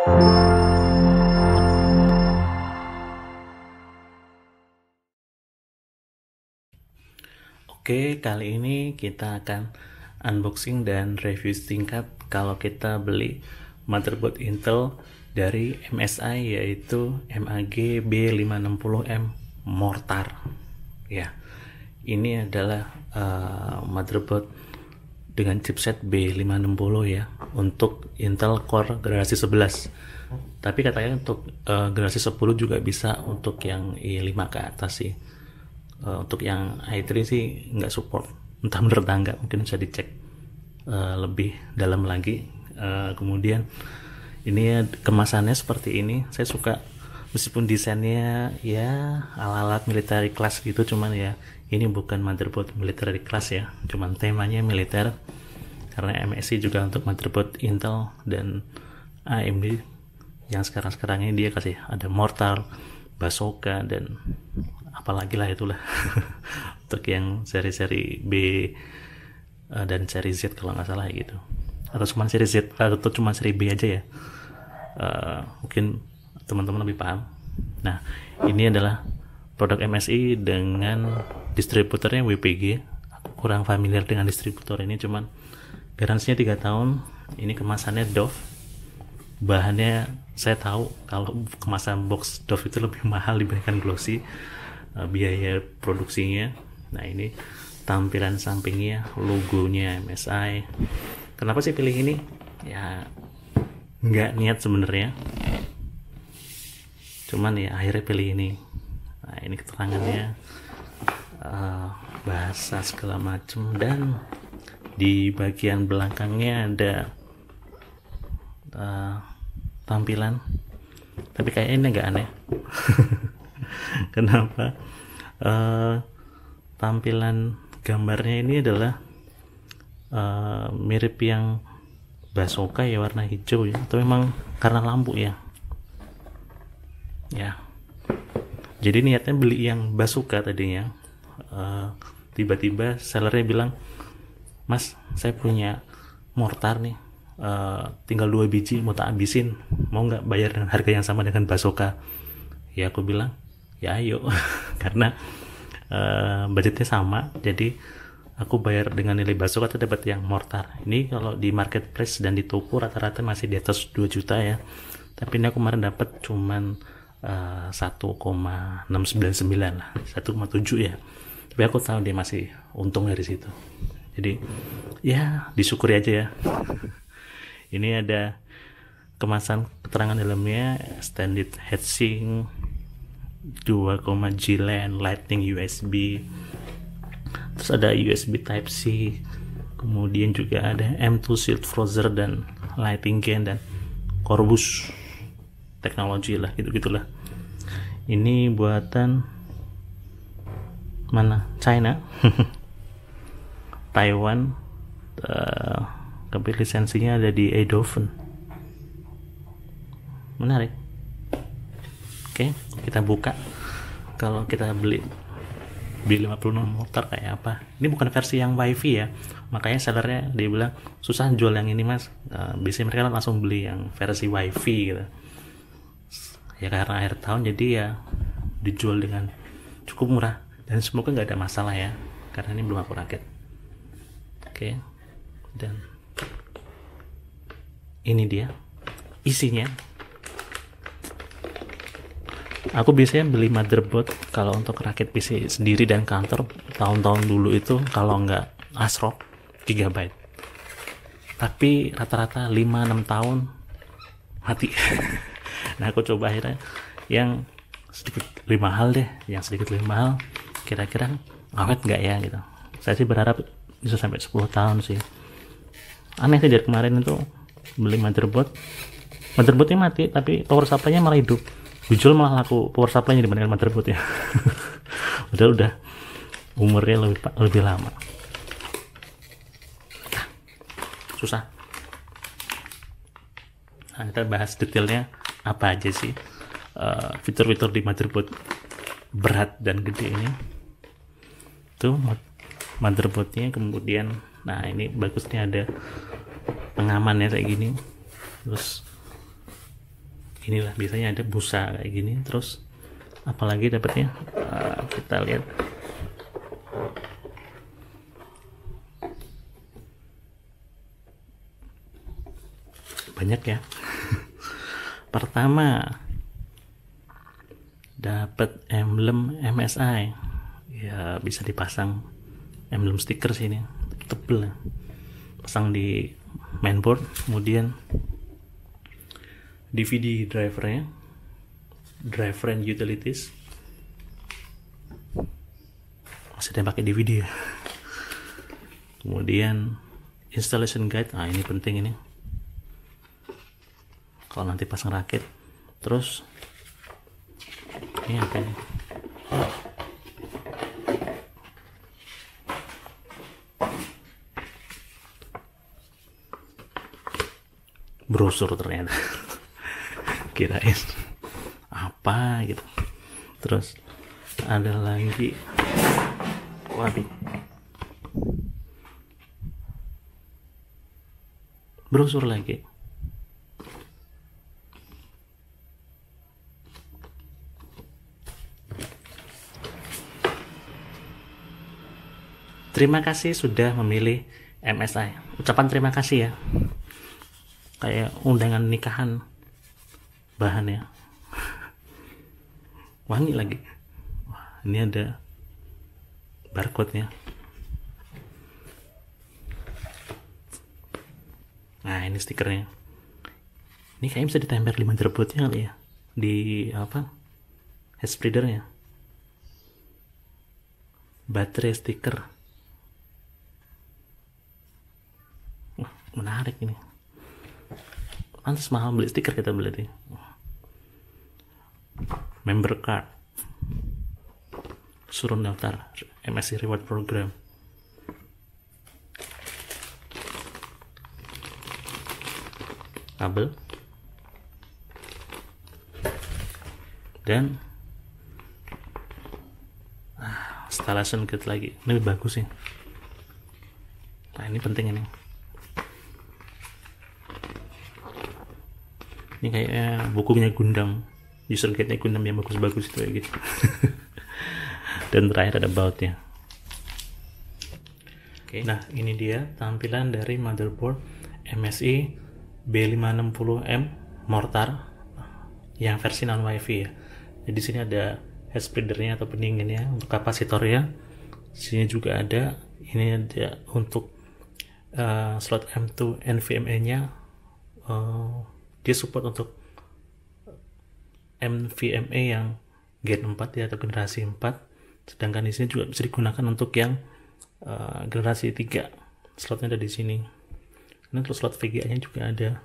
Oke, kali ini kita akan unboxing dan review singkat kalau kita beli motherboard Intel dari MSI, yaitu MAG B560M Mortar. Ya, ini adalah motherboard dengan chipset B560 ya, untuk Intel Core generasi 11. Tapi katanya untuk generasi 10 juga bisa untuk yang i5 ke atas sih. Untuk yang i3 sih nggak support, entah bener atau enggak, mungkin bisa dicek lebih dalam lagi. Kemudian ini ya, kemasannya seperti ini. Saya suka, meskipun desainnya ya ala-ala military class gitu, cuman ya ini bukan motherboard military class ya, cuman temanya militer, karena MSI juga untuk motherboard Intel dan AMD yang sekarang ini dia kasih ada Mortar, Bazooka, dan apalagi lah itulah untuk yang seri-seri B dan seri Z kalau nggak salah gitu, atau cuma seri Z atau cuma seri B aja ya. Mungkin teman-teman lebih paham. Nah, ini adalah produk MSI dengan distributornya WPG. Aku kurang familiar dengan distributor ini, cuman garansinya 3 tahun. Ini kemasannya Dove. Bahannya saya tahu kalau kemasan box Dove itu lebih mahal dibandingkan glossy, biaya produksinya. Nah, ini tampilan sampingnya, logonya MSI. Kenapa sih pilih ini? Ya nggak niat sebenarnya, cuman ya akhirnya pilih ini. Nah, ini keterangannya, bahasa segala macam, dan di bagian belakangnya ada tampilan, tapi kayaknya ini agak aneh. Kenapa? Tampilan gambarnya ini adalah mirip yang Bazooka ya, warna hijau ya, atau memang karena lampu ya. Jadi niatnya beli yang Bazooka tadinya. Tiba-tiba sellernya bilang, "Mas, saya punya Mortar nih, tinggal 2 biji mau tak habisin, mau nggak bayar dengan harga yang sama dengan Bazooka?" Ya aku bilang ya ayo. Karena budgetnya sama, jadi aku bayar dengan nilai Bazooka atau dapat yang Mortar. Ini kalau di marketplace dan di toko rata-rata masih di atas 2 juta ya, tapi ini aku kemarin dapat cuman 1,699 lah, 1,7 ya, tapi aku tahu dia masih untung dari situ, jadi ya disyukuri aja ya. Ini ada kemasan keterangan dalamnya, standard heatsink 2,G LAN, Lightning USB, terus ada USB Type C, kemudian juga ada M2 Shield Frozer dan Lighting Gain dan Corvus teknologi lah, gitulah. Ini buatan mana? China. Taiwan. Tapi lisensinya ada di Eindhoven. Menarik. Oke, kita buka. Kalau kita beli B56 Mortar kayak apa? Ini bukan versi yang wifi ya, makanya sellernya dia bilang susah jual yang ini mas. Biasanya mereka langsung beli yang versi wifi gitu ya, karena akhir tahun jadi ya dijual dengan cukup murah, dan semoga nggak ada masalah ya, karena ini belum aku rakit. Oke, dan ini dia isinya. Aku biasanya beli motherboard kalau untuk rakit PC sendiri dan kantor tahun-tahun dulu itu, kalau nggak ASRock GB, tapi rata-rata 5-6 tahun mati. Nah, aku coba akhirnya yang sedikit lebih mahal deh, kira-kira awet nggak ya gitu. Saya sih berharap bisa sampai 10 tahun sih. Aneh sih, dari kemarin itu beli motherboardnya mati, tapi power supply-nya malah hidup. Dijual malah laku power supply-nya dibandingkan motherboard ya. udah umurnya lebih lama. Susah. Nah, kita bahas detailnya apa aja sih fitur-fitur di motherboard berat dan gede ini. Tuh motherboardnya, kemudian nah ini bagusnya ada pengamannya kayak gini, terus inilah, biasanya ada busa kayak gini. Terus apalagi dapatnya, kita lihat. Banyak ya. Pertama dapat emblem MSI ya, bisa dipasang emblem stiker sini, tebel, pasang di mainboard. Kemudian DVD drivernya, driver and utilities, masih ada yang pakai DVD ya. Kemudian installation guide, ini penting ini kalau nanti pasang rakit. Terus ini apa ini? Brosur ternyata. Kirain apa gitu. Terus ada lagi, waduh, brosur lagi. Terima kasih sudah memilih MSI. Ucapan terima kasih ya, kayak undangan nikahan bahannya. Wangi lagi. Wah, ini ada barcode-nya. Nah, ini stikernya. Ini kayaknya bisa ditempel di motherboardnya kali ya, di apa, head spreadernya. Baterai stiker. Menarik ini. Pantas mahal beli stiker kita beli. Member card, suruh daftar MSI Reward Program. Kabel dan installation kit lagi. Ini lebih bagus sih. Nah, ini penting ini. Ini kayaknya bukunya Gundam, user guide-nya Gundam yang bagus-bagus itu kayak gitu. Dan terakhir ada bautnya. Oke. Nah, ini dia tampilan dari motherboard MSI B560M Mortar yang versi non WiFi ya. Jadi di sini ada head spreadernya atau pendinginnya untuk kapasitornya. Sini juga ada, ini ada untuk slot M2 NVMe-nya. Dia support untuk NVMe yang Gen 4 ya, atau generasi 4. Sedangkan di sini juga bisa digunakan untuk yang generasi 3. Slotnya ada di sini. Ini untuk slot VGA-nya juga ada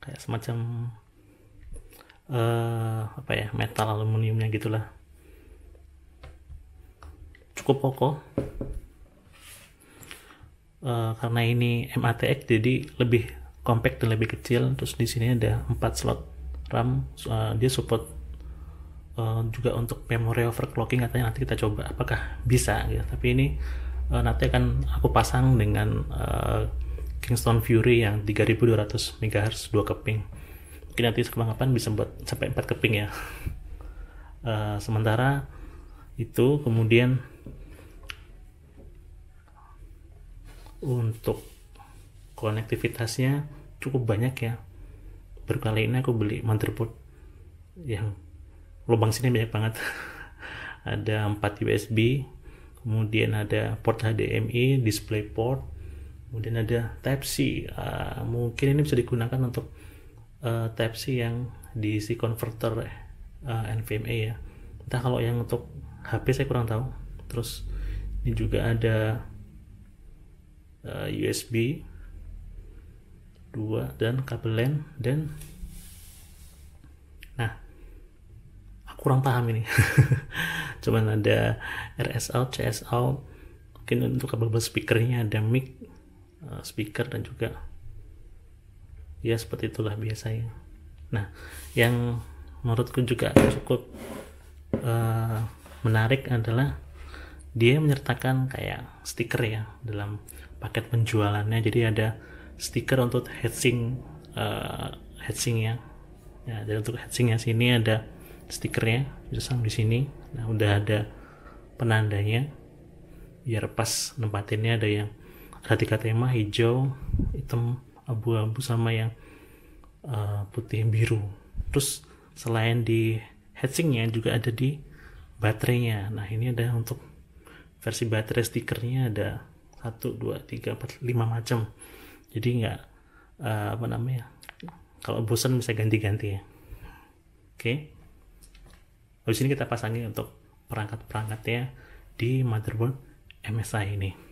kayak semacam apa ya, metal aluminiumnya gitulah. Cukup kokoh. Karena ini MATX jadi lebih compact dan lebih kecil. Terus di sini ada 4 slot RAM. Dia support juga untuk memory overclocking, katanya. Nanti kita coba apakah bisa gitu. Tapi ini nanti akan aku pasang dengan Kingston Fury yang 3200 MHz 2 keping. Mungkin nanti kapan-kapan bisa buat sampai 4 keping ya. Sementara itu, kemudian untuk konektivitasnya cukup banyak ya. Baru kali ini aku beli motherboard yang lubang sini banyak banget. Ada 4 USB, kemudian ada port HDMI, DisplayPort, kemudian ada Type-C. Mungkin ini bisa digunakan untuk Type-C yang DC converter NVMe ya. Entah kalau yang untuk HP saya kurang tahu. Terus ini juga ada USB 2 dan kabel LAN. Dan nah, aku kurang paham ini. Cuman ada RS out, CS out. Mungkin untuk kabel speakernya ada mic, speaker, dan juga ya seperti itulah biasanya. Nah, yang menurutku juga cukup menarik adalah dia menyertakan kayak stiker ya dalam paket penjualannya. Jadi ada stiker untuk heatsink, heatsinknya Ya, dan untuk heatsinknya sini ada stikernya dipasang di sini. Nah, udah ada penandanya biar pas nempatinnya, ada yang ada 3 tema, hijau, hitam, abu-abu, sama yang putih biru. Terus selain di heatsinknya juga ada di baterainya. Nah, ini ada untuk versi baterai, stikernya ada 1, 2, 3, 4, 5 macam. Jadi nggak kalau bosan bisa ganti-ganti ya. Oke. Habis ini kita pasangi untuk perangkat-perangkatnya di motherboard MSI ini.